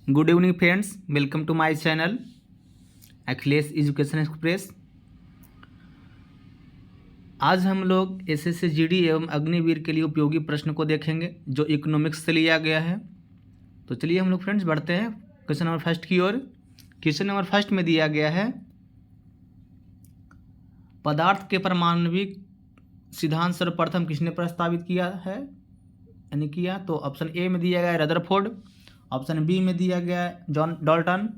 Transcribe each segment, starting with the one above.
Good evening friends, welcome to my channel Akhilesh education express. आज हम लोग एसएससी जीडी एवं अग्निवीर के लिए उपयोगी प्रश्न को देखेंगे जो इकोनॉमिक्स से लिया गया है। तो चलिए हम लोग फ्रेंड्स बढ़ते हैं क्वेश्चन नंबर फर्स्ट की ओर। क्वेश्चन नंबर फर्स्ट में दिया गया है पदार्थ के परमाणविक सिद्धांत सर्वप्रथम किसने प्रस्तावित किया है यानी किया। तो ऑप्शन ए में दिया गया है रदरफोर्ड, ऑप्शन बी में दिया गया है जॉन डाल्टन,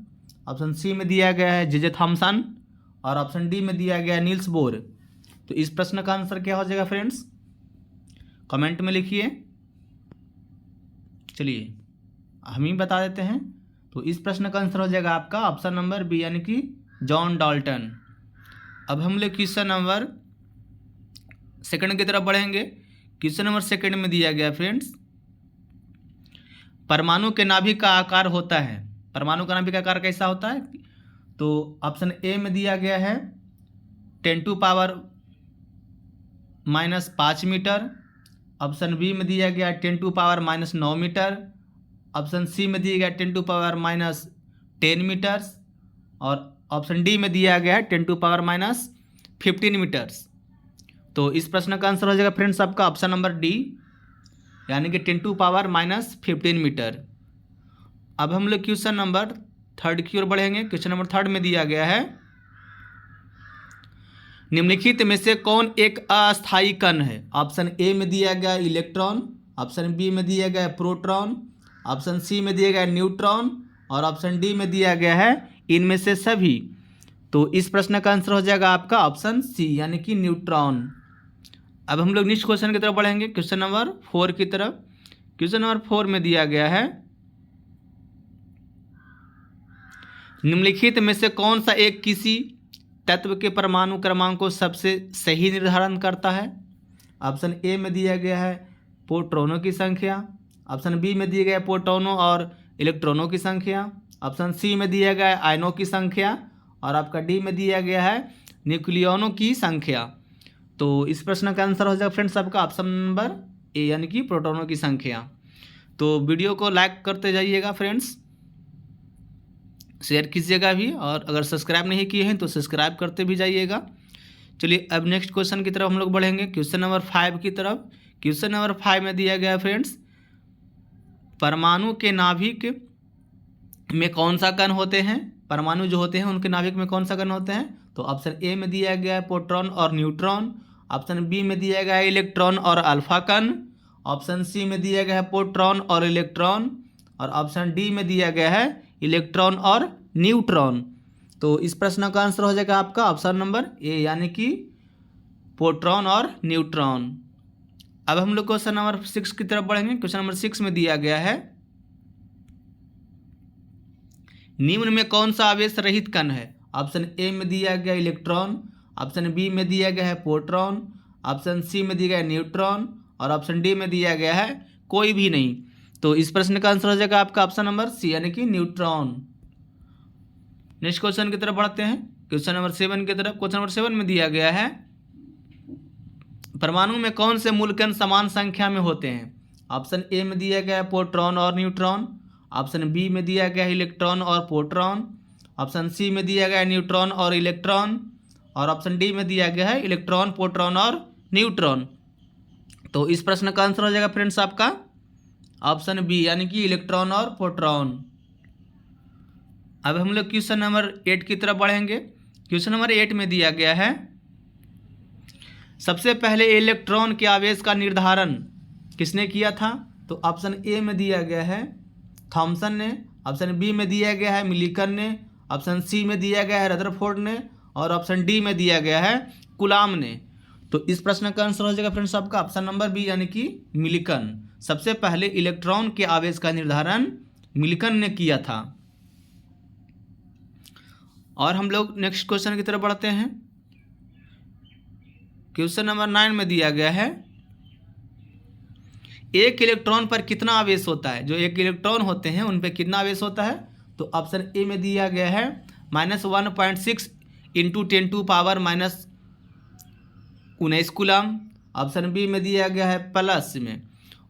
ऑप्शन सी में दिया गया है जे थॉमसन और ऑप्शन डी में दिया गया है नील्स बोर। तो इस प्रश्न का आंसर क्या हो जाएगा फ्रेंड्स, कमेंट में लिखिए। चलिए हम ही बता देते हैं। तो इस प्रश्न का आंसर हो जाएगा आपका ऑप्शन नंबर बी यानी कि जॉन डाल्टन। अब हम लोग क्वेश्चन नंबर सेकंड की तरफ बढ़ेंगे। क्वेश्चन नंबर सेकंड में दिया गया फ्रेंड्स परमाणु के नाभिक का आकार होता है। परमाणु का नाभिक का आकार कैसा होता है। तो ऑप्शन ए में दिया गया है 10⁻⁻5 मीटर, ऑप्शन बी में दिया गया 10⁻⁻9 मीटर, ऑप्शन सी में दिया गया 10⁻⁻10 मीटर्स और ऑप्शन डी में दिया गया है 10⁻⁻15 मीटर्स। तो इस प्रश्न का आंसर हो जाएगा फ्रेंड्स आपका ऑप्शन नंबर डी यानी कि 10⁻⁻15 मीटर। अब हम लोग क्वेश्चन नंबर थर्ड की ओर बढ़ेंगे। क्वेश्चन नंबर थर्ड में दिया गया है निम्नलिखित में से कौन एक अस्थायी कण है। ऑप्शन ए में दिया गया इलेक्ट्रॉन, ऑप्शन बी में दिया गया प्रोटॉन, ऑप्शन सी में दिया गया न्यूट्रॉन और ऑप्शन डी में दिया गया है इनमें से सभी। तो इस प्रश्न का आंसर हो जाएगा आपका ऑप्शन सी यानी कि न्यूट्रॉन। अब हम लोग नेक्स्ट क्वेश्चन की तरफ बढ़ेंगे, क्वेश्चन नंबर 4 की तरफ। क्वेश्चन नंबर 4 में दिया गया है निम्नलिखित में से कौन सा एक किसी तत्व के परमाणु क्रमांक को सबसे सही निर्धारण करता है। ऑप्शन ए में दिया गया है प्रोटॉनों की संख्या, ऑप्शन बी में दिया गया है प्रोटॉनों और इलेक्ट्रॉनों की संख्या, ऑप्शन सी में दिया गया है आयनों की संख्या और आपका डी में दिया गया है न्यूक्लियनों की संख्या। तो इस प्रश्न का आंसर हो जाएगा फ्रेंड्स आपका ऑप्शन नंबर ए यानी कि प्रोटॉनों की संख्या। तो वीडियो को लाइक करते जाइएगा फ्रेंड्स, शेयर कीजिएगा भी और अगर सब्सक्राइब नहीं किए हैं तो सब्सक्राइब करते भी जाइएगा। चलिए अब नेक्स्ट क्वेश्चन की तरफ हम लोग बढ़ेंगे, क्वेश्चन नंबर 5 की तरफ। क्वेश्चन नंबर 5 में दिया गया है फ्रेंड्स परमाणु के नाभिक में कौन सा कण होते हैं। परमाणु जो होते हैं उनके नाभिक में कौन सा कण होते हैं। तो ऑप्शन ए में दिया गया है प्रोटॉन और न्यूट्रॉन, ऑप्शन बी में दिया गया है इलेक्ट्रॉन और अल्फा कण, ऑप्शन सी में दिया गया है प्रोटॉन और इलेक्ट्रॉन और ऑप्शन डी में दिया गया है इलेक्ट्रॉन और न्यूट्रॉन। तो इस प्रश्न का आंसर हो जाएगा आपका ऑप्शन नंबर ए यानी कि प्रोटॉन और न्यूट्रॉन। अब हम लोग क्वेश्चन नंबर 6 की तरफ बढ़ेंगे। क्वेश्चन नंबर 6 में दिया गया है निम्न में कौन सा आवेश रहित कण है। ऑप्शन ए में दिया गया इलेक्ट्रॉन, ऑप्शन बी में दिया गया है प्रोटॉन, ऑप्शन सी में दिया गया है न्यूट्रॉन और ऑप्शन डी में दिया गया है कोई भी नहीं। तो इस प्रश्न का आंसर हो जाएगा आपका ऑप्शन नंबर सी यानी कि न्यूट्रॉन। नेक्स्ट क्वेश्चन की तरफ बढ़ते हैं, क्वेश्चन नंबर 7 की तरफ। क्वेश्चन नंबर 7 में दिया गया है परमाणु में कौन से मूल कण समान संख्या में होते हैं। ऑप्शन ए में दिया गया है प्रोटॉन और न्यूट्रॉन, ऑप्शन बी में दिया गया है इलेक्ट्रॉन और प्रोटॉन, ऑप्शन सी में दिया गया है न्यूट्रॉन और इलेक्ट्रॉन और ऑप्शन डी में दिया गया है इलेक्ट्रॉन प्रोटॉन और न्यूट्रॉन। तो इस प्रश्न का आंसर हो जाएगा फ्रेंड्स आपका ऑप्शन बी यानी कि इलेक्ट्रॉन और प्रोटॉन। अब हम लोग क्वेश्चन नंबर 8 की तरफ बढ़ेंगे। क्वेश्चन नंबर 8 में दिया गया है सबसे पहले इलेक्ट्रॉन के आवेश का निर्धारण किसने किया था। तो ऑप्शन ए में दिया गया है थॉमसन ने, ऑप्शन बी में दिया गया है मिलिकन ने, ऑप्शन सी में दिया गया है रदरफोर्ड ने और ऑप्शन डी में दिया गया है कुलाम ने। तो इस प्रश्न का आंसर हो जाएगा फ्रेंड्स आपका ऑप्शन नंबर बी यानी कि मिलिकन। सबसे पहले इलेक्ट्रॉन के आवेश का निर्धारण मिलिकन ने किया था। और हम लोग नेक्स्ट क्वेश्चन की तरफ बढ़ते हैं। क्वेश्चन नंबर 9 में दिया गया है एक इलेक्ट्रॉन पर कितना आवेश होता है। जो एक इलेक्ट्रॉन होते हैं उन पर कितना आवेश होता है। तो ऑप्शन ए में दिया गया है -1.6 × 10⁻⁻19 कूलम, ऑप्शन बी में दिया गया है प्लस में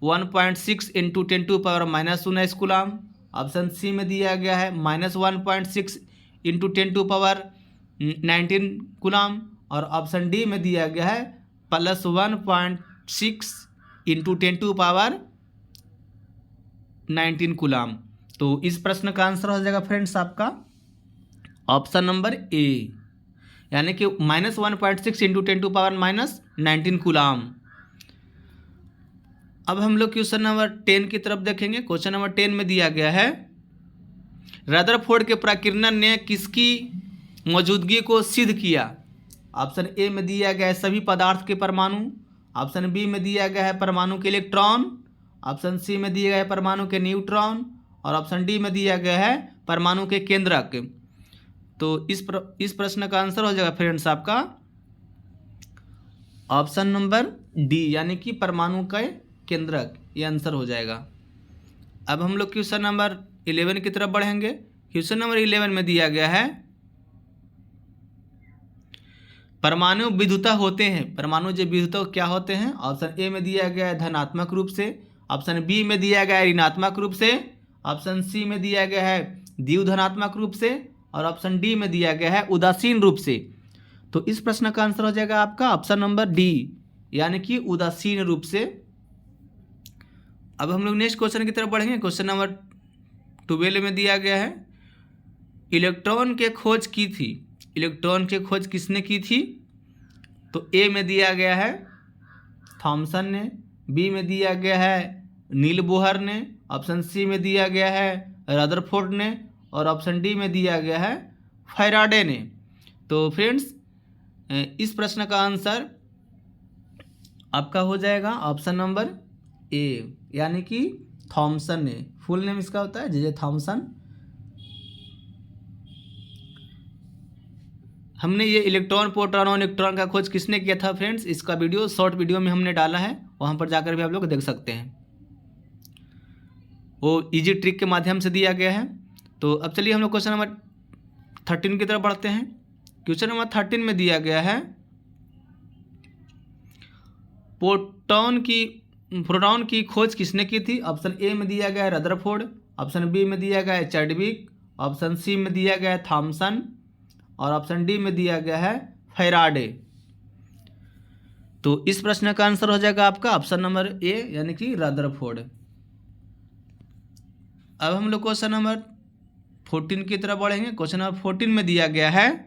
1.6 × 10⁻⁻19 कूलम ऑप्शन सी में दिया गया है -1.6 इंटू 10⁻19 कूलाम, और ऑप्शन डी में दिया गया है +1.6 इंटू 10⁻19 कूलाम। तो इस प्रश्न का आंसर हो जाएगा फ्रेंड्स आपका ऑप्शन नंबर ए, यानी कि -1.6 इंटू 10⁻19 कूलाम। अब हम लोग क्वेश्चन नंबर 10 की तरफ देखेंगे। क्वेश्चन नंबर 10 में दिया गया है रदरफोर्ड के प्रकीर्णन ने किसकी मौजूदगी को सिद्ध किया। ऑप्शन ए में दिया गया है सभी पदार्थ के परमाणु, ऑप्शन बी में दिया गया है परमाणु के इलेक्ट्रॉन, ऑप्शन सी में दिया गया है परमाणु के न्यूट्रॉन, और ऑप्शन डी में दिया गया है परमाणु के केंद्रक। तो इस प्रश्न का आंसर हो जाएगा फ्रेंड्स आपका ऑप्शन नंबर डी, यानी कि परमाणु का केंद्रक, ये आंसर हो जाएगा। अब हम लोग क्वेश्चन नंबर 11 की तरफ बढ़ेंगे। क्वेश्चन नंबर 11 में दिया गया है परमाणु विद्युत होते हैं। परमाणु जो विद्युत क्या होते हैं? ऑप्शन ए में दिया गया है धनात्मक रूप से, ऑप्शन बी में दिया गया है ऋणात्मक रूप से, ऑप्शन सी में दिया गया है द्विधनात्मक रूप से, और ऑप्शन डी में दिया गया है उदासीन रूप से। तो इस प्रश्न का आंसर हो जाएगा आपका ऑप्शन नंबर डी, यानी कि उदासीन रूप से। अब हम लोग नेक्स्ट क्वेश्चन की तरफ बढ़ेंगे। क्वेश्चन नंबर 12 में दिया गया है इलेक्ट्रॉन के खोज की थी। इलेक्ट्रॉन के खोज किसने की थी? तो ए में दिया गया है थॉमसन ने, बी में दिया गया है नील बोहर ने, ऑप्शन सी में दिया गया है रदरफोर्ड ने, और ऑप्शन डी में दिया गया है फैराडे ने। तो फ्रेंड्स इस प्रश्न का आंसर आपका हो जाएगा ऑप्शन नंबर ए, यानी कि थॉमसन ने। फुल नेम इसका होता है जे थॉमसन। हमने ये इलेक्ट्रॉन प्रोटॉन और न्यूट्रॉन का खोज किसने किया था फ्रेंड्स, इसका वीडियो शॉर्ट वीडियो में हमने डाला है, वहाँ पर जाकर भी आप लोग देख सकते हैं। वो इजी ट्रिक के माध्यम से दिया गया है। तो अब चलिए हम लोग क्वेश्चन नंबर 13 की तरफ बढ़ते हैं। क्वेश्चन नंबर 13 में दिया गया है प्रोटॉन की खोज किसने की थी। ऑप्शन ए में दिया गया है रदरफोर्ड, ऑप्शन बी में दिया गया है चैडविक, ऑप्शन सी में दिया गया है थॉमसन, और ऑप्शन डी में दिया गया है फैराडे। तो इस प्रश्न का आंसर हो जाएगा आपका ऑप्शन नंबर ए, यानी कि रदरफोर्ड। अब हम लोग क्वेश्चन नंबर 14 की तरफ बढ़ेंगे। क्वेश्चन नंबर 14 में दिया गया है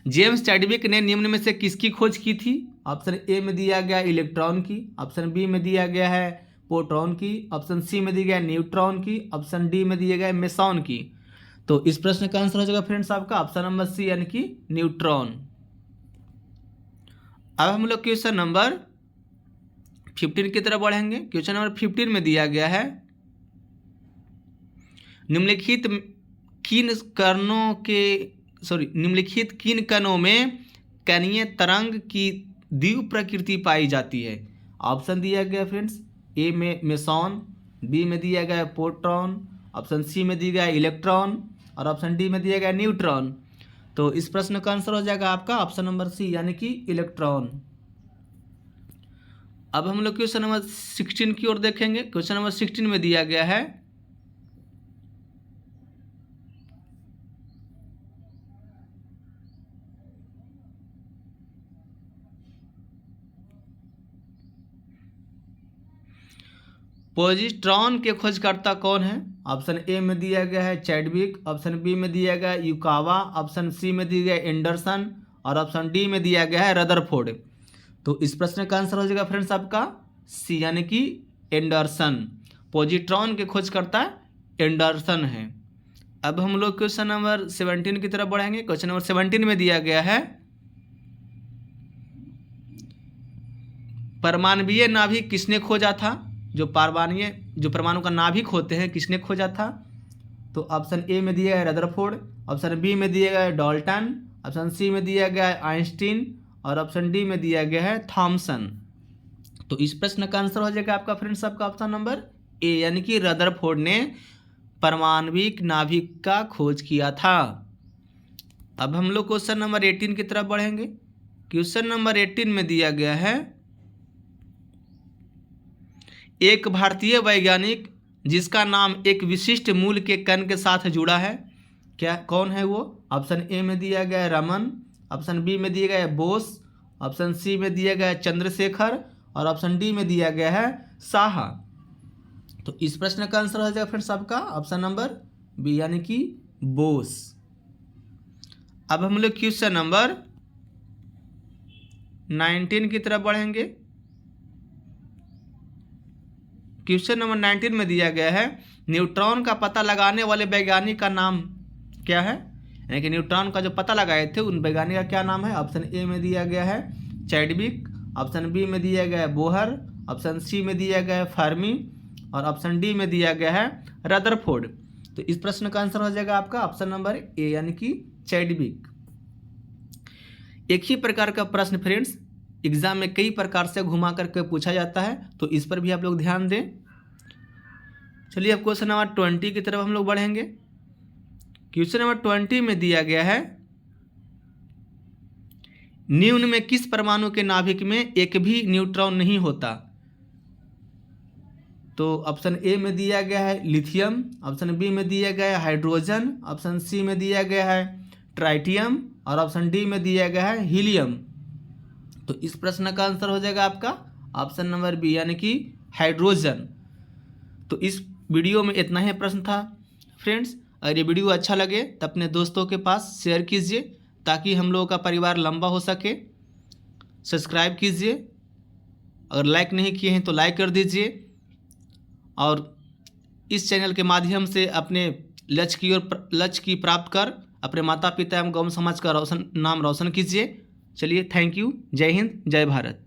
जेम्स चैडविक ने निम्न में से किसकी खोज की थी। ऑप्शन ए में दिया गया इलेक्ट्रॉन की, ऑप्शन बी में दिया गया है प्रोटॉन की, ऑप्शन सी में दिया गया है न्यूट्रॉन की, ऑप्शन डी में दिया गया है मेसॉन की। तो इस प्रश्न का आंसर हो जाएगा फ्रेंड्स आपका ऑप्शन नंबर सी, यानी कि न्यूट्रॉन। अब हम लोग क्वेश्चन नंबर 15 की तरफ बढ़ेंगे। क्वेश्चन नंबर 15 में दिया गया है निम्नलिखित किन कणों में कणीय तरंग की द्वितीय प्रकृति पाई जाती है। ऑप्शन दिया गया फ्रेंड्स ए में मेसॉन, बी में दिया गया प्रोटॉन, ऑप्शन सी में दिया गया इलेक्ट्रॉन, और ऑप्शन डी में दिया गया न्यूट्रॉन। तो इस प्रश्न का आंसर हो जाएगा आपका ऑप्शन नंबर सी, यानी कि इलेक्ट्रॉन। अब हम लोग क्वेश्चन नंबर 16 की ओर देखेंगे। क्वेश्चन नंबर 16 में दिया गया है पॉजिट्रॉन के खोजकर्ता कौन है। ऑप्शन ए में दिया गया है चैडविक, ऑप्शन बी में दिया गया है युकावा, ऑप्शन सी में दिया गया है एंडरसन, और ऑप्शन डी में दिया गया है रदरफोर्ड। तो इस प्रश्न का आंसर हो जाएगा फ्रेंड्स आपका सी, यानी कि एंडरसन। पॉजिट्रॉन के खोजकर्ता एंडरसन है। अब हम लोग क्वेश्चन नंबर 17 की तरफ बढ़ेंगे। क्वेश्चन नंबर 17 में दिया गया है परमाणवीय नाभिक किसने खोजा था। जो परमाणु का नाभिक होते हैं किसने खोजा था। तो ऑप्शन ए में दिया गया है रदरफोर्ड, ऑप्शन बी में दिया गया है डाल्टन, ऑप्शन सी में दिया गया है आइंस्टीन, और ऑप्शन डी में दिया गया है थॉमसन। तो इस प्रश्न का आंसर हो जाएगा आपका फ्रेंड्स आपका ऑप्शन नंबर ए, यानी कि रदरफोर्ड ने परमाणविक नाभिक का खोज किया था। अब हम लोग क्वेश्चन नंबर 18 की तरफ बढ़ेंगे। क्वेश्चन नंबर 18 में दिया गया है एक भारतीय वैज्ञानिक जिसका नाम एक विशिष्ट मूल के कण के साथ जुड़ा है, क्या कौन है वो? ऑप्शन ए में दिया गया है रमन, ऑप्शन बी में दिया गया है बोस, ऑप्शन सी में दिया गया है चंद्रशेखर और ऑप्शन डी में दिया गया है साहा। तो इस प्रश्न का आंसर हो जाएगा फ्रेंड्स आपका ऑप्शन नंबर बी यानी कि बोस। अब हम लोग क्वेश्चन नंबर 19 की तरफ बढ़ेंगे। क्वेश्चन नंबर 19 में दिया गया है न्यूट्रॉन का पता लगाने वाले वैज्ञानिक का नाम क्या है? यानी कि न्यूट्रॉन का जो पता लगाए थे उन वैज्ञानिक का क्या नाम है? ऑप्शन ए में दिया गया है चैडविक, ऑप्शन बी में दिया गया है बोहर, ऑप्शन सी में दिया गया है फर्मी और ऑप्शन डी में दिया गया है रदरफोर्ड। तो इस प्रश्न का आंसर हो जाएगा आपका ऑप्शन नंबर ए यानी कि चैडविक। एक ही प्रकार का प्रश्न फ्रेंड्स एग्जाम में कई प्रकार से घुमा करके पूछा जाता है, तो इस पर भी आप लोग ध्यान दें। चलिए अब क्वेश्चन नंबर 20 की तरफ हम लोग बढ़ेंगे। क्वेश्चन नंबर 20 में दिया गया है निम्न में किस परमाणु के नाभिक में एक भी न्यूट्रॉन नहीं होता? तो ऑप्शन ए में दिया गया है लिथियम, ऑप्शन बी में दिया गया है हाइड्रोजन, ऑप्शन सी में दिया गया है ट्राइटियम और ऑप्शन डी में दिया गया है हीलियम। तो इस प्रश्न का आंसर हो जाएगा आपका ऑप्शन नंबर बी यानी कि हाइड्रोजन। तो इस वीडियो में इतना ही प्रश्न था फ्रेंड्स। अगर ये वीडियो अच्छा लगे तो अपने दोस्तों के पास शेयर कीजिए ताकि हम लोगों का परिवार लंबा हो सके। सब्सक्राइब कीजिए, अगर लाइक नहीं किए हैं तो लाइक कर दीजिए और इस चैनल के माध्यम से अपने लक्ष्य की प्राप्त कर अपने माता पिता एवं गाँव समाज का नाम रोशन कीजिए। चलिए थैंक यू। जय हिंद, जय भारत।